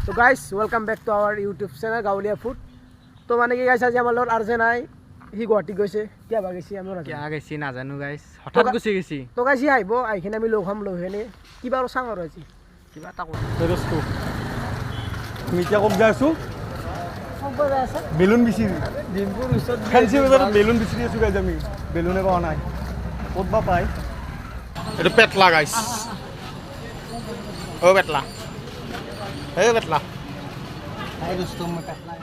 So guys, welcome back to our YouTube channel Gaonliya Food. तो माने कि guys आज हमारे लोग अर्जेंट आए ही गुवाहाटी गए से क्या बात गई हम लोग क्या गई ना जानू guys हठात गई तो guys ये आइबो आइखिना আমি লোক है ने কি বারো সাং আর আছে কি বা তা দোস্তো মিটা কব যাইছো কব যাইছা বেলুন বিচি ডিমপুর উছত ফ্যান্সি বাজার বেলুন বিচি আছো গাইজ আমি বেলুনে পাওয়া নাই কত বা পাই এটা পেটলা গাইস ও পেটলা এই পেটলা এই দোস্তো মে পেটলা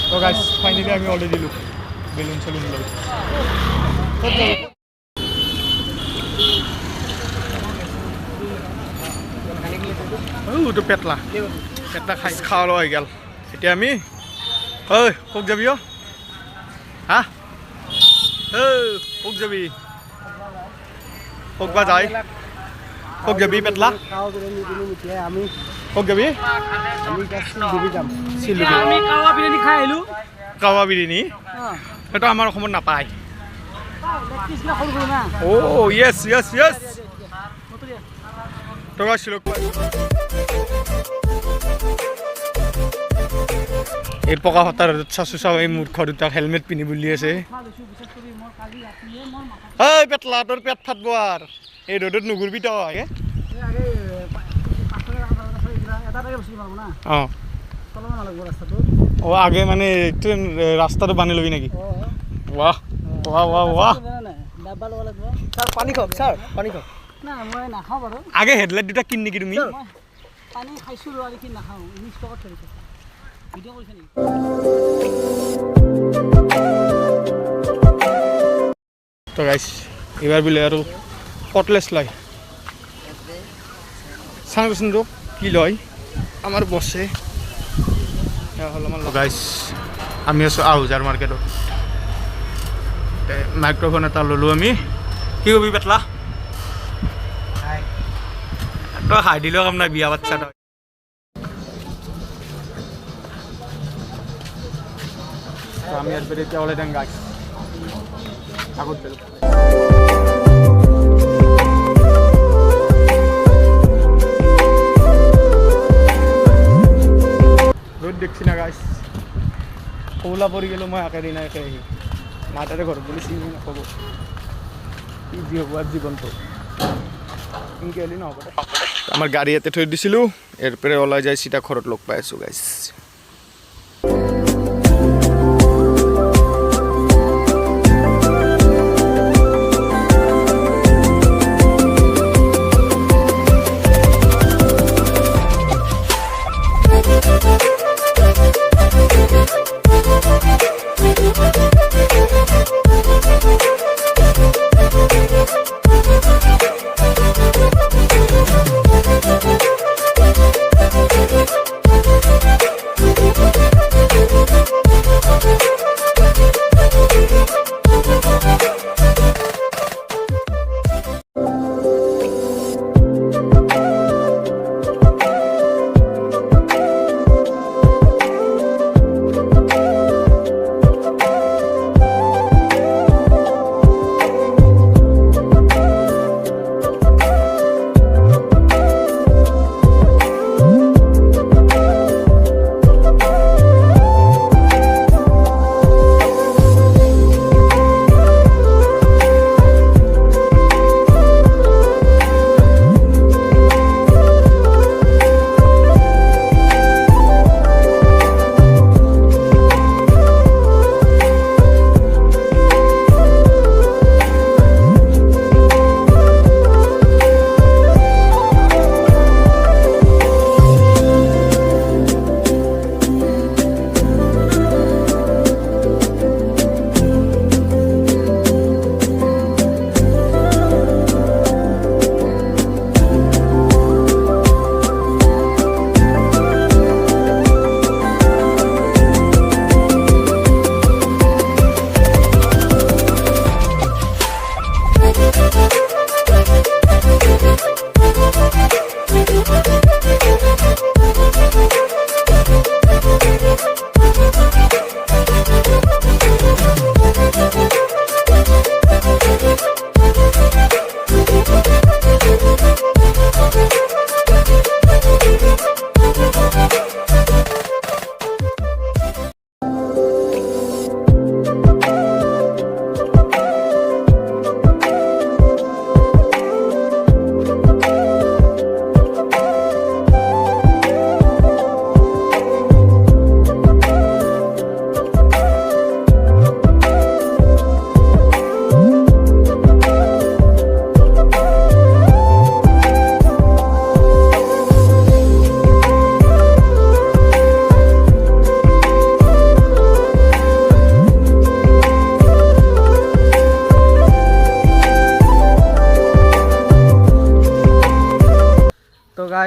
তো গাইস ফাইনালি আমি অলরেডি লুক বেলুন সেলুন লই ও তো পেটলা খাই খাওয়া হয়ে গেল এটা আমি ওই কোক যাবি ও হ্যাঁ কোক যাবি কোক বা যাই কোক যাবি পেটলা খাও করে নিদিনি মিটিয়ে আমি কোক যাবি আমি কাছে দিবি যাম সিলুবি আমি কাওয়া বিরিয়ানি খাই আইলো কাওয়া বিরিয়ানি এটা আমার অসমত নাপায় কিছনা করব না ও ইয়েস ইয়েস ইয়েস তো আসছিল এই পকা হতার চাচু এই মূর্খ দুটাক হেলমেট পিন্ধি বুলি আছে এই পেটলা তোর পেট ফাটব আর এই রোডত নুঘুরবি তো আগে ও আগে মানে ট্রেন রাস্তাটো বানি লবি নাকি বাহ বাহ বাহ বাহ স্যার পানি খাও স্যার পানি খাও না মই না খাও বাৰো আগে হেডলাইট দুটা কিন নেকি তুমি পানি খাইছো আৰু কি না খাও 19 টকা থৰিছে ভিডিও কৰিছ নেকি তো গাইস এবাৰ বিলে আৰু কটলেস লয় সাংসুন রো কি লয় আমার বসে গাইস আমি আছো আউজার মার্কেটত মাইক্রোফোন এটা ললো আমি কি কবি পেটলা তো হাই দিলেও কাম নাই বিয়া বাচ্চা আমি আর বেরিয়ে চলে দেন গাইস আগত বেল রোদ দেখছি না গাইস কৌলা পড়ি গেল মই আঁকে দিন একে আহি মাতারে ঘর বলে চিনি না কব কি জীবনটো ইনকে এলি না হবে আমার গাড়ি এতে থৈ দিছিলো এরপরে ওলাই যাই সিটা ঘরত লোক পাই আছো গাইস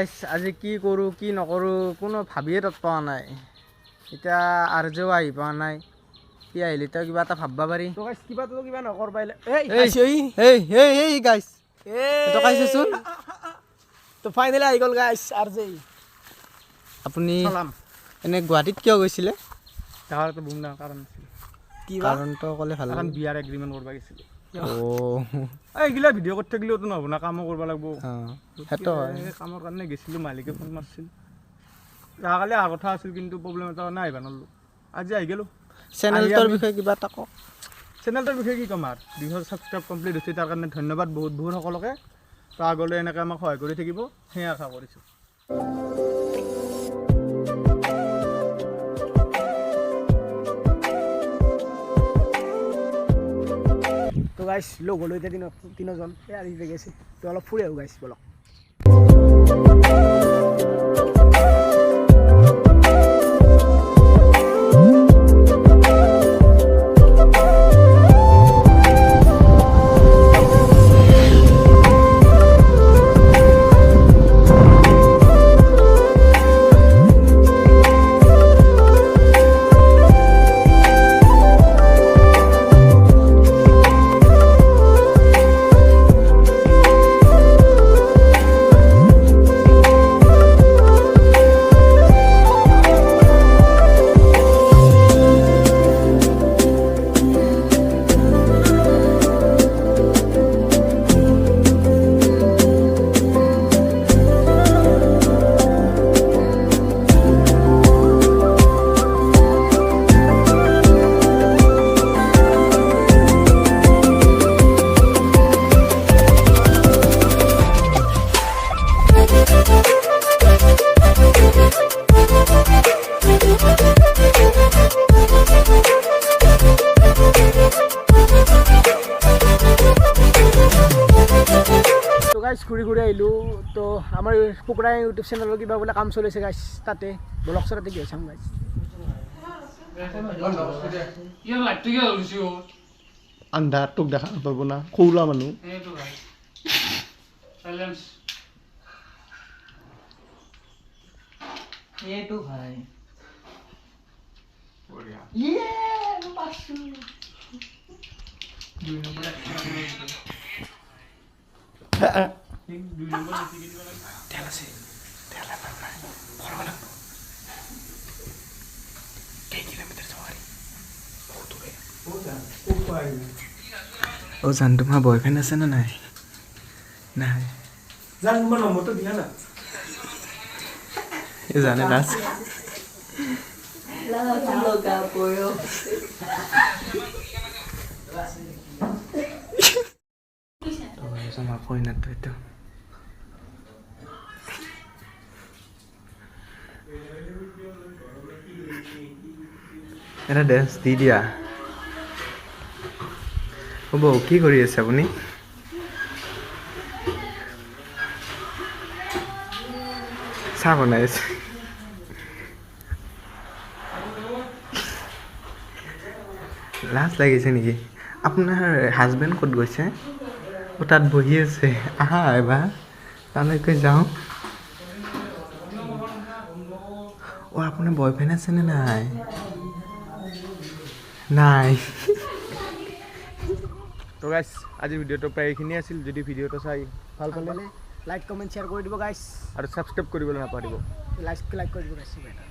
গাইছ আজি কি কৰোঁ কি নকৰোঁ কোনো ভাবিয়ে তত পোৱা নাই এতিয়া আৰ্যও আহি পোৱা নাই সি আহিলে তেওঁ কিবা এটা ভাববা পাৰি তো গাইছ কিবা নকৰ পাইলে এই গাইছ এইটো কাইছেচোন তো ফাইনেলি আহি গ'ল গাইছ আৰজে আপুনি চালাম এনে গুৱাহাটীত কিয় গৈছিলে তাহাৰতো বুম না কাৰণ আছিল কাৰণটো ক'লে ভাল কাৰণ বিয়াৰ এগ্ৰিমেণ্ট কৰিব গৈছিলোঁ অ' এইগিলা ভিডিঅ' কৰি থাকিলেওতো নহ'ব না কামো কৰিব লাগিব সেইটো হয় এই কামৰ কাৰণে গৈছিলোঁ মালিকে ফোন মাৰিছিল যোৱাকালি অহাৰ কথা আছিল কিন্তু প্ৰব্লেম এটা কাৰণে আহিব নোৱাৰিলোঁ আজি আহি গ'লোঁ চেনেলটোৰ বিষয়ে কিবা এটা কওক চেনেলটোৰ বিষয়ে কি ক'ম আৰু 200 ছাবস্ক্ৰাইব কমপ্লিট হৈছে তাৰ কাৰণে ধন্যবাদ বহুত সকলোকে তো আগলৈ এনেকৈ আমাক সহায় কৰি থাকিব সেয়ে আশা কৰিছোঁ তো গাইছ লগ হ'লো এতিয়া তিনিজন এই আহি গৈছে তো অলপ ফুৰি আহোঁ গাইছ বলক গাইছ ঘূৰি আহিলোঁ তো আমাৰ কুকুৰা ইউটিউব চেনেলৰ কিবা বোলে কাম চলিছে গাইছ তাতে ব্লগ তাতে গৈ চাম গাইছ আন্ধাৰ তোক দেখা নাপাব না সৰুলা মানুহ অ' জান তোমাৰ বয়ফ্ৰেণ্ড আছে নে নাই নাই জান তোমাৰ নম্বৰটো দিয়া না এই জানে নাচ sama poin itu এটা ডেন্স দি দিয়া হ'ব কি কৰি আছে আপুনি চাহ বনাই আছে লাজ লাগিছে নেকি আপোনাৰ হাজবেণ্ড ক'ত গৈছে ও তাত বহি আছে আহা এবাৰ তালৈকে যাওঁ অ' আপোনাৰ বয়ফ্ৰেণ্ড আছেনে নাই নাই তো গাইছ আজি ভিডিঅ'টো প্ৰায় এইখিনিয়ে আছিল যদি ভিডিঅ'টো চাই ভাল পালে লাইক কমেণ্ট শ্বেয়াৰ কৰি দিব গাইছ আৰু ছাবস্ক্ৰাইব কৰিবলৈ নাপাহৰিব লাইক কৰি দিব গাইছ